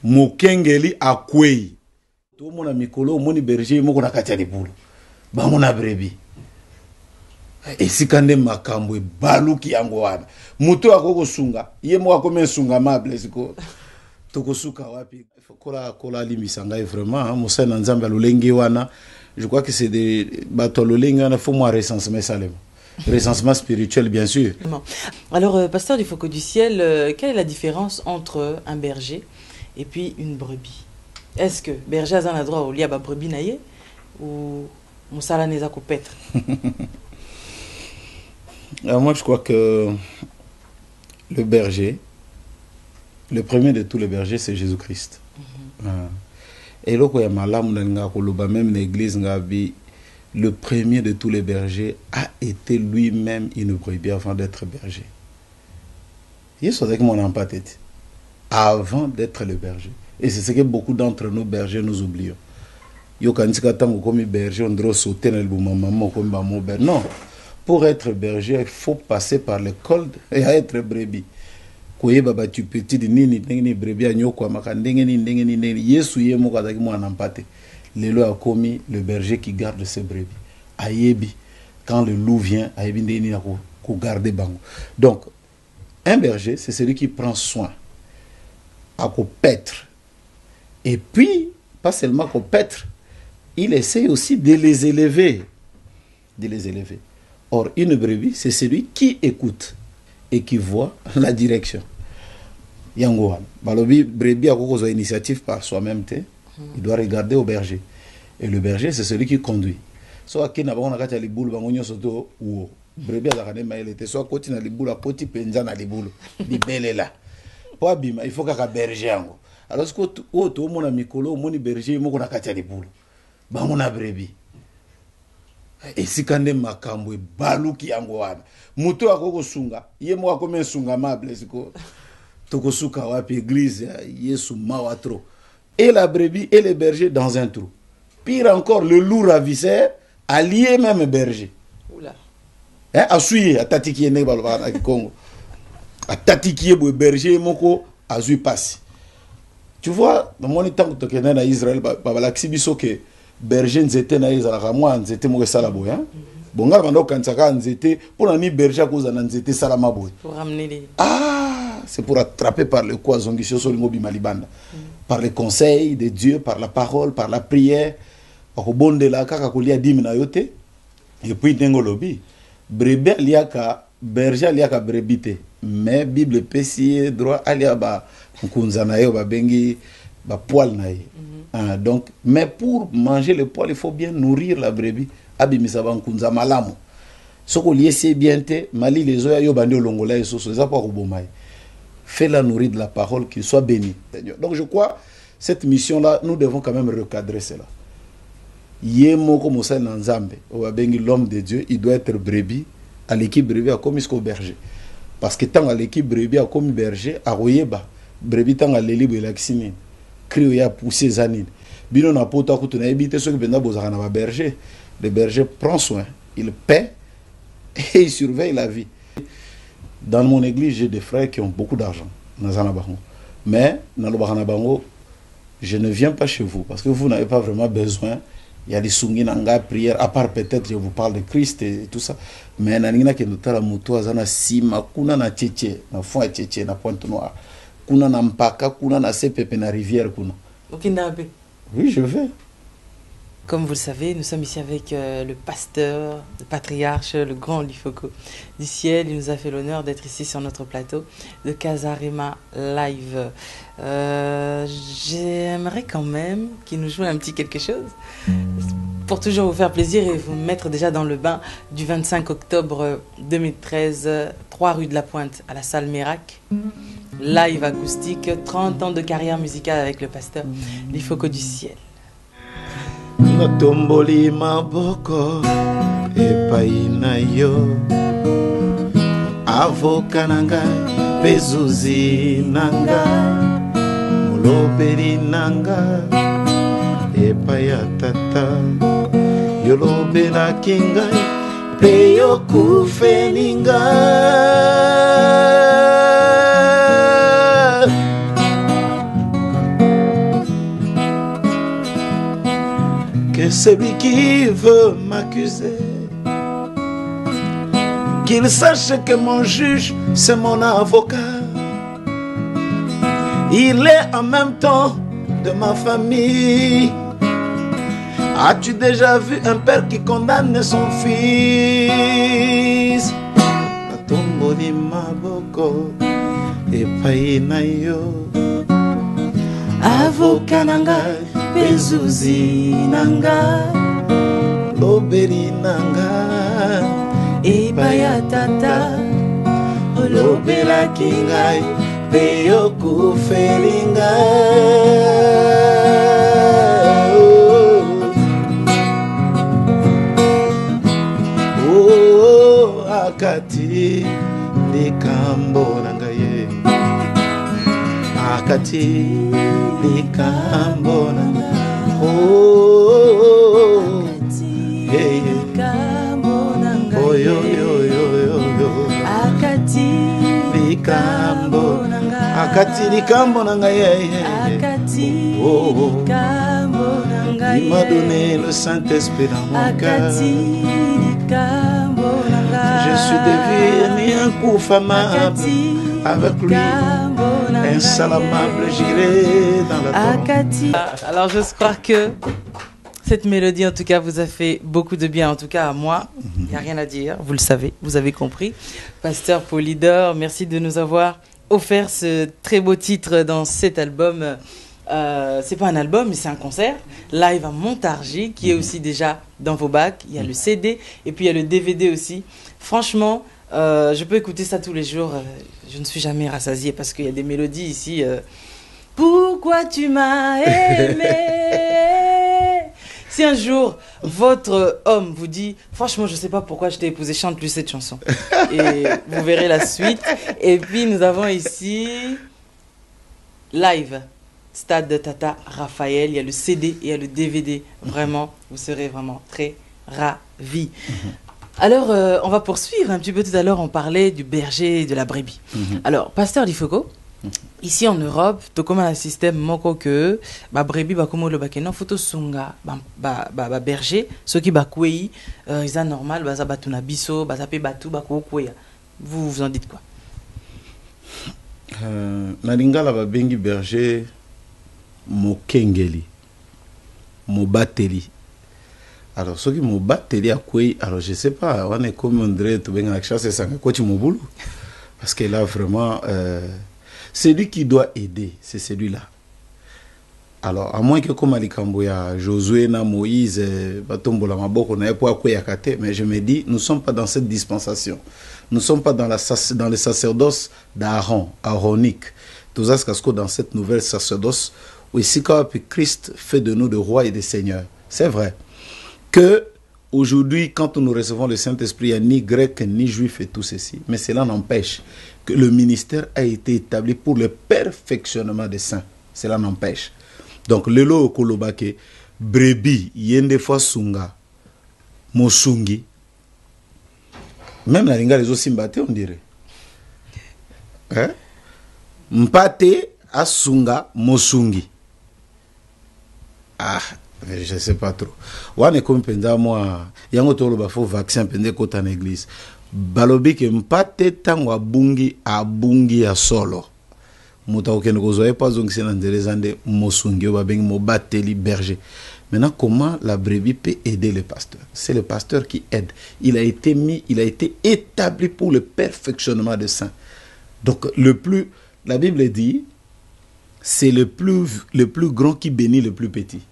mokengeli akwei to mona mikolo moni berger moko na kati ya libulu bango na brebi esika nde makambo ebaluki yango wana moto akoko sunga ye moko akomi sunga mable siko tokosuka wapi kola limisa ngai vraiment mosali na nzambe alolenge wana. Je crois que c'est des bateaux lolenge wana faut moi recensement salem recensement spirituel bien sûr. Alors pasteur du Foko du ciel, quelle est la différence entre un berger et puis une brebis? Est-ce que berger a un droit au liaba brebis naie ou mosala neza ko petre? Alors moi je crois que le berger, le premier de tous les bergers, c'est Jésus-Christ. Et là, même l'église, le premier de tous les bergers a été lui-même une brebis avant d'être berger. Il y a avec mon empathie avant d'être le berger. Et c'est ce que beaucoup d'entre nos bergers nous oublions. Il y a comme berger, on doit sauter dans le maman comme berger. Non, pour être berger, il faut passer par l'école et être brebis. Koyeba tu petit nini ndenge brebis anyoko makandenge ni ndenge ni Yesu ye moko azaki mwana mpate lelo akomi le berger qui garde ses brebis ayebi quand le loup vient ayebi ndenge ni ko garder bango. Donc un berger c'est celui qui prend soin à ko paître et puis pas seulement ko paître, il essaie aussi de les élever, Or une brebis c'est celui qui écoute et qui voit la direction. Yangohan. Balobi brebis a une initiative par soi-même, il doit regarder au berger. Et le berger, c'est celui qui conduit. Soit qui n'a pas de liboule, bangonyo soto ou brebis a gagné maïlete. Soit côté na liboule, à côté penza na liboule. Libelle là. Pas bima, il faut qu'un berger ango. Alors ce que tout mon ami colo, mon berger, mon na katia liboule. Bangona brebis. Et si quand même makambo baluki yango wana. Muto akoko sunga, ye mo akome sunga mable siko. Tokosuka wapi église Yesu mawatro. Et la brebis et le berger dans un trou. Pire encore, le loup ravisseur allié même berger. Oula. Hein, assuye atatikiye ne balobana ki Congo. Atatikiye bo berger moko azui passe. Tu vois, dans mon temps que tu es en Israël, babalaksi biso que berger nzete na Israël, moi nzete mo sala boy hein. Bonga bando kansaka nzete pour na ni berger à cause na nzete sala maboy. Pour ramener les c'est pour attraper par le quoi zongisho so lingobi malibanda. Par les conseils de Dieu, par la parole, par la prière. Okobonde la kaka kolia dimi na yote. Et puis dengo lobi. Brebe liaka berger liaka brebite. Mais Bible pesi droit alia ba nkunza na yo ba bengi ba poil na ye. Donc mais pour manger le poil, il faut bien nourrir la brebis. Abimisa ba nkunza malamu. Soko liesi bien te mali les oya yo bande longola et soso za pa robomai. Fais-la nourrir de la parole, qu'il soit béni. Donc je crois, cette mission-là, nous devons quand même recadrer cela. Yemoko Moussa Nanzambe, l'homme de Dieu, il doit être brebis, à l'équipe brebis, à comme il berger. Parce que tant à l'équipe brebis, à comme berger, à Royeba, brebis tant à l'élib et l'aximine, crie à pousser zanine. Bino na pota kutuna ebite ceux qui viennent à berger. Le berger prend soin, il paie et il surveille la vie. Dans mon église, j'ai des frères qui ont beaucoup d'argent. Mais, je ne viens pas chez vous parce que vous n'avez pas vraiment besoin. Il y a des sungi nanga prière, à part peut-être je vous parle de Christ et tout ça. Mais nanina ke notala muto azana sima kuna na tchétché, na fond tchétché, na pointe noire. Kuna na mpaka, kuna na sepepe na rivière kuna. Okinabe. Oui, je vais. Comme vous le savez, nous sommes ici avec le pasteur, le patriarche, le grand Lifoko du ciel. Il nous a fait l'honneur d'être ici sur notre plateau de Casarema Live. J'aimerais quand même qu'il nous joue un petit quelque chose pour toujours vous faire plaisir et vous mettre déjà dans le bain du 25 octobre 2013, 3 rue de la Pointe à la salle Mérac. Live acoustique, 30 ans de carrière musicale avec le pasteur Lifoko du ciel. Natomboli maboko epai na yo avoka nanga pezuzi nanga molobeli nanga epai ya tata yolobelaki ngai mpe yokufeli ngai Et celui qui veut m'accuser, qu'il sache que mon juge, c'est mon avocat. Il est en même temps de ma famille. As-tu déjà vu un père qui condamne son fils? Atomboli maboko epai na yo, avocat nanga bezuzi nanga, lobeli nanga epai ya tata, olobela kingai pe yokufeli ngai. Akati likambo nangaye, akati likambo nangaye, oh, hey, oh, yo, yo, yo, yo, yo. Akati likambo nangaye, akati likambo nangaye, oh, il m'a donné le Saint-Esprit dans mon cœur. Je suis devenu un confirmable avec lui, insalamable, j'irai dans la tombe. Alors je crois que cette mélodie en tout cas vous a fait beaucoup de bien, en tout cas à moi. Il n'y a rien à dire, vous le savez, vous avez compris. Pasteur Polydor, merci de nous avoir offert ce très beau titre dans cet album. C'est pas un album, mais c'est un concert live à Montargis qui est aussi déjà dans vos bacs. Il y a le CD et puis il y a le DVD aussi. Franchement, je peux écouter ça tous les jours. Je ne suis jamais rassasiée parce qu'il y a des mélodies ici. Pourquoi tu m'as aimé? Si un jour votre homme vous dit franchement je sais pas pourquoi je t'ai épousé, chante-lui cette chanson et vous verrez la suite. Et puis nous avons ici live Stade de Tata Raphaël, il y a le CD et il y a le DVD. Vraiment, vous serez vraiment très ravis. Alors, on va poursuivre un petit peu. Tout à l'heure, on parlait du berger et de la brebis. Alors, Pasteur Lifoko, ici en Europe, tu as un système moko que ba brebis ba komo le bakeno photo sunga ba berger ceux qui ba kwei ils sont normal ba za batuna biso ba za pe batu ba ko kweya. Vous en dites quoi? Na lingala ba bengi berger mokengeli mobateli. Alors ceux qui mobateli à quoi, alors je sais pas, on est comme André tu benga chasse ça quoi tu mobulu, parce que là vraiment c'est lui qui doit aider, c'est celui-là. Alors à moins que comme alikambo ya Josué na Moïse batombola maboko na po akwe yakate, mais je me dis nous sommes pas dans cette dispensation. Nous sommes pas dans le sacerdoce d'Aaron, aaronique. Tout ça c'est dans cette nouvelle sacerdoce où ici quand Christ fait de nous des rois et des seigneurs. C'est vrai que aujourd'hui, quand nous recevons le Saint-Esprit, il n'y a ni grec ni juif et tout ceci. Mais cela n'empêche que le ministère a été établi pour le perfectionnement des saints. Cela n'empêche. Donc, le lo kolobake, brebi, yende fois sunga, mosungi. Même la linga les aussi mbate, on dirait. Hein? Mpate asunga mosungi. Ah, je ne sais pas trop. Wane comme penda moi, yango tolo ba fo vaccin pende kota na église. Balobi ke mpate tango abungi ya solo. Muta okene kozoe pas donc c'est dans des années mosungi ba bengi mo bateli berger. Maintenant comment la brebis peut aider le pasteur? C'est le pasteur qui aide. Il a été établi pour le perfectionnement des saints. Donc la Bible dit c'est le plus grand qui bénit le plus petit.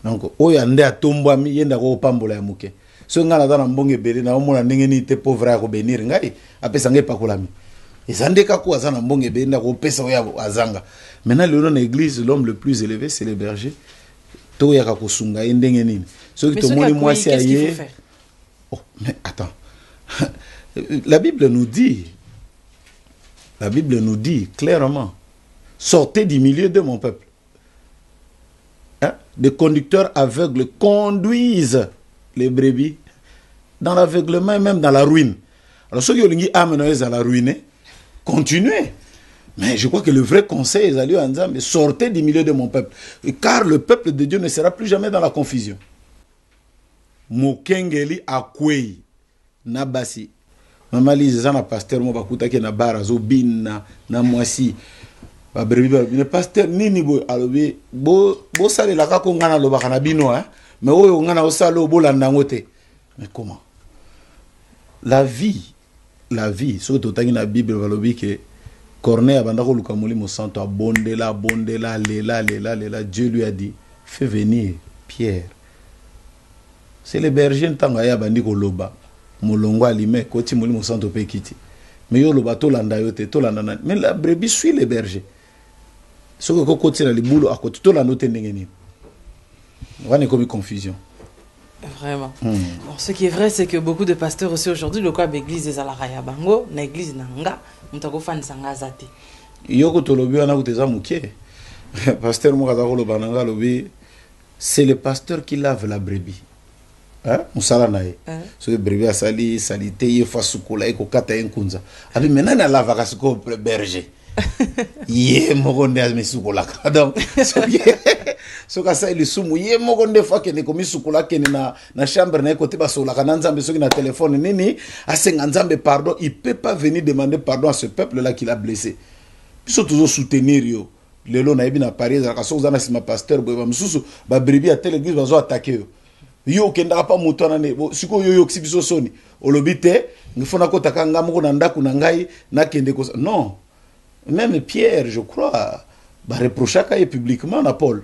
Donc oyande atombo ami yenda ko pambola ya muke. So ngala dana mbonge bele na omona ndenge ni te pauvre ya ko bénir ngai apesa ngai pakolami. Ezandeka ko azana mbonge bele na ko pesa oya azanga. Maintenant le nom de l'église l'homme le plus élevé c'est le berger. To ya ka kosunga ndenge nini. So ki to moni moi c'est aye. Oh mais attends. La Bible nous dit clairement, sortez du milieu de mon peuple. Hein? Des conducteurs aveugles conduisent les brebis dans l'aveuglement et même dans la ruine. Alors ceux qui ont dit amener à la ruine, continuez. Mais je crois que le vrai conseil est allé à Nzambe, sortez du milieu de mon peuple. Car le peuple de Dieu ne sera plus jamais dans la confusion. Mokengeli akwei nabasi. Maman Lise, ça na pasteur mo bakuta ke na barazo bin na mwasi. Ba brebi ba pasteur nini bo alobi bo sale la ka ko ngana lo bakana bino hein. Mais oyo ngana o sale o bolanda ngote. Mais comment? La vie, surtout dans la Bible, Corneille abanda ko luka molimo santo abondela lela Dieu lui a dit fais venir Pierre. C'est le berger ntanga ya bandi ko loba molongo alime koti molimo santo pe kiti. Mais yo loba to landa yote to landa mais la brebis suit le berger. Ce que koti na libulo akoti to landa te ndenge ni. On a comme confusion. Vraiment. Bon, ce qui est vrai, c'est que beaucoup de pasteurs aussi aujourd'hui, le quoi l'église des Alaraya Bango, l'église Nanga, mutako fan sanga zate. Yoko tolobi wana kuteza mukie. Pasteur Mokazako lo bananga lobi, c'est le pasteur qui lave la brebis. Hein? Musala nae. Ce que brebis a salite ye fasukola eko kata enkunza. Abi menana lava kasiko berger. Ye mogonde azmesukola. Donc so ka sa ilisumu ye mogonde fa ke ne komi sukola ke na chambre na côté basola kana nzambe soki na téléphone nini asenga nzambe pardon, il peut pas venir demander pardon à ce peuple là qui l'a blessé. Biso toujours soutenir yo lelo na yebi na Paris za kaso za na sima pasteur boy ba mususu ba bribi à telle église bazo attaquer yo kenda pa moto na ne siko yo yoksi biso soni olobite ngifona ko takanga moko na ndaku na ngai na kende ko non. Même Pierre je crois ba reprocher publiquement à Paul.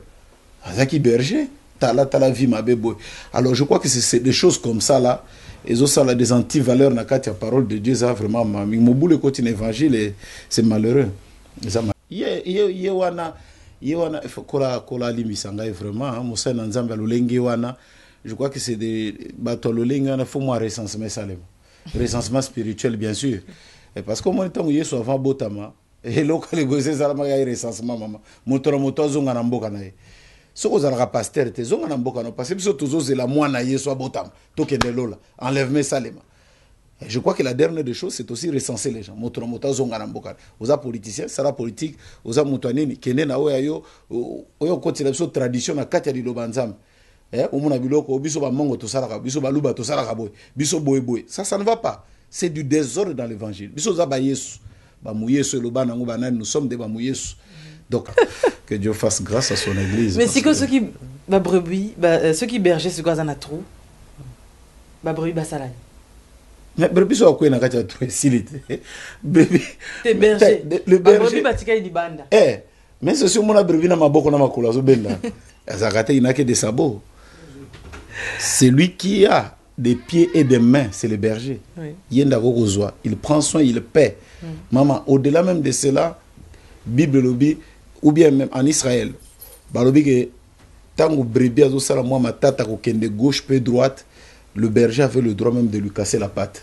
Azaki berger, tala vie ma bébé. Alors je crois que c'est des choses comme ça là. Et ça là des anti-valeurs na kati la parole de Dieu ça vraiment mami mobule côté évangile c'est malheureux. Ça wana kola limisanga vraiment Moussa na Nzambe lolenge wana. Je crois que c'est des bateaux lolenge wana faut moi recensement salem. Recensement spirituel bien sûr. Et parce que moi temps yeso avant botama et local bosé ça ma recensement maman. Moto zonga na mboka na ye. Ce que vous avez pasteur, c'est que vous avez parce que vous avez la moine soit botam, token de lola, enlèvement salema. Je crois que la dernière des choses, c'est aussi recenser les gens. Moto zonga mboka. Vous avez politiciens, ça la politique, vous avez moutonini, kene na oyo continue la tradition na katia di lobanzam. Omuna biloko biso ba mongo to sala biso ba luba to sala boy, biso boy. Ça ne va pas. C'est du désordre dans l'évangile. Biso za ba Yesu, ba mu Yesu loba nango banani, nous sommes des ba mu Yesu. Donc, que Dieu fasse grâce à son église. Mais c'est que ceux qui brebis, ceux qui berger ce qu'on a trop, brebis basalai. Mais brebis soit quoi na kacha trop silite. Bébé. T'es berger. Le berger. Brebis batika di banda. Mais c'est sur mon brebis na maboko na makula zo benda. Azakate inake des sabots. C'est lui qui a des pieds et des mains, c'est le berger. Yenda gokozwa, il prend soin, il paie. Maman, au-delà même de cela, Bible lobby ou bien même en Israël balobi que tango brebis azo sala moi matata ko kende gauche puis droite le berger avait le droit même de lui casser la patte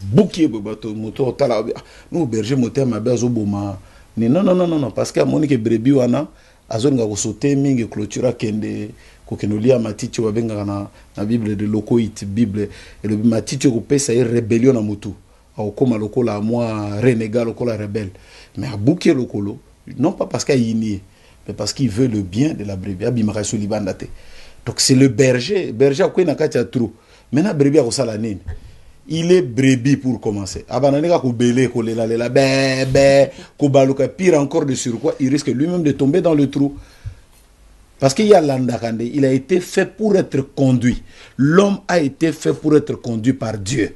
boukier bato moto tala nous berger moteur ma azo boma non parce que monique brebis wana azo nga ko sauter mingi clôture kende ko kenolia matiti wa benga na Bible de locoïte Bible et le matiti ko pesa rébellion na mutu au koma lokola moi renégat lokola rebelle mais à bouquer le colo non pas parce qu'il est nié mais parce qu'il veut le bien de la brebis abimaka sur libandate donc c'est le berger a quoi na katia trou maintenant brebis a sala nini il est brebis pour commencer abananeka ko belé ko lela bé ko baluka pire encore de surcroît il risque lui-même de tomber dans le trou parce qu'il y a l'andakande il a été fait pour être conduit l'homme a été fait pour être conduit par Dieu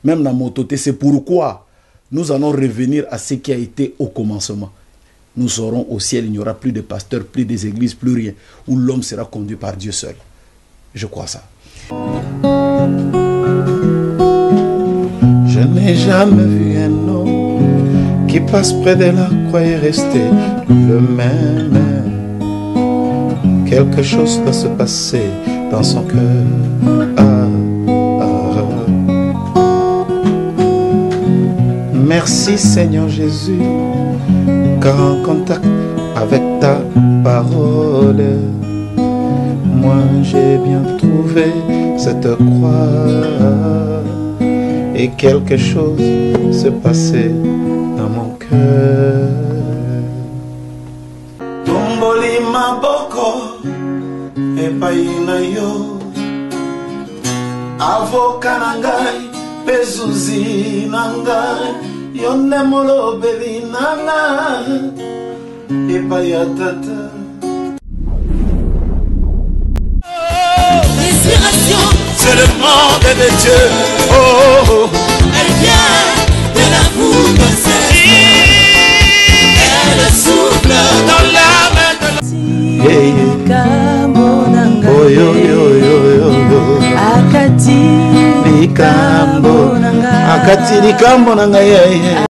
même dans mon côté c'est pourquoi nous allons revenir à ce qui a été au commencement. Nous serons au ciel, il n'y aura plus de pasteurs, plus des églises, plus rien, où l'homme sera conduit par Dieu seul. Je crois ça. Je n'ai jamais vu un homme qui passe près de la croix et rester le même. Quelque chose doit se passer dans son cœur. Merci Seigneur Jésus, car en contact avec ta parole, moi j'ai bien trouvé cette croix et quelque chose se passait dans mon cœur. cœur. Tomboli maboko epai na yo, avoka na ngai pezuzi na ngai, yo nde molobeli na ngai epai ya tata. L'inspiration, c'est le monde de Dieu. Oh, oh, oh. elle vient de la foule, elle souffle dans l'âme de la... Yeah, yeah. Oh, yo, yo, yo, yo, yo. Akati likambo, akati likambo na ngai.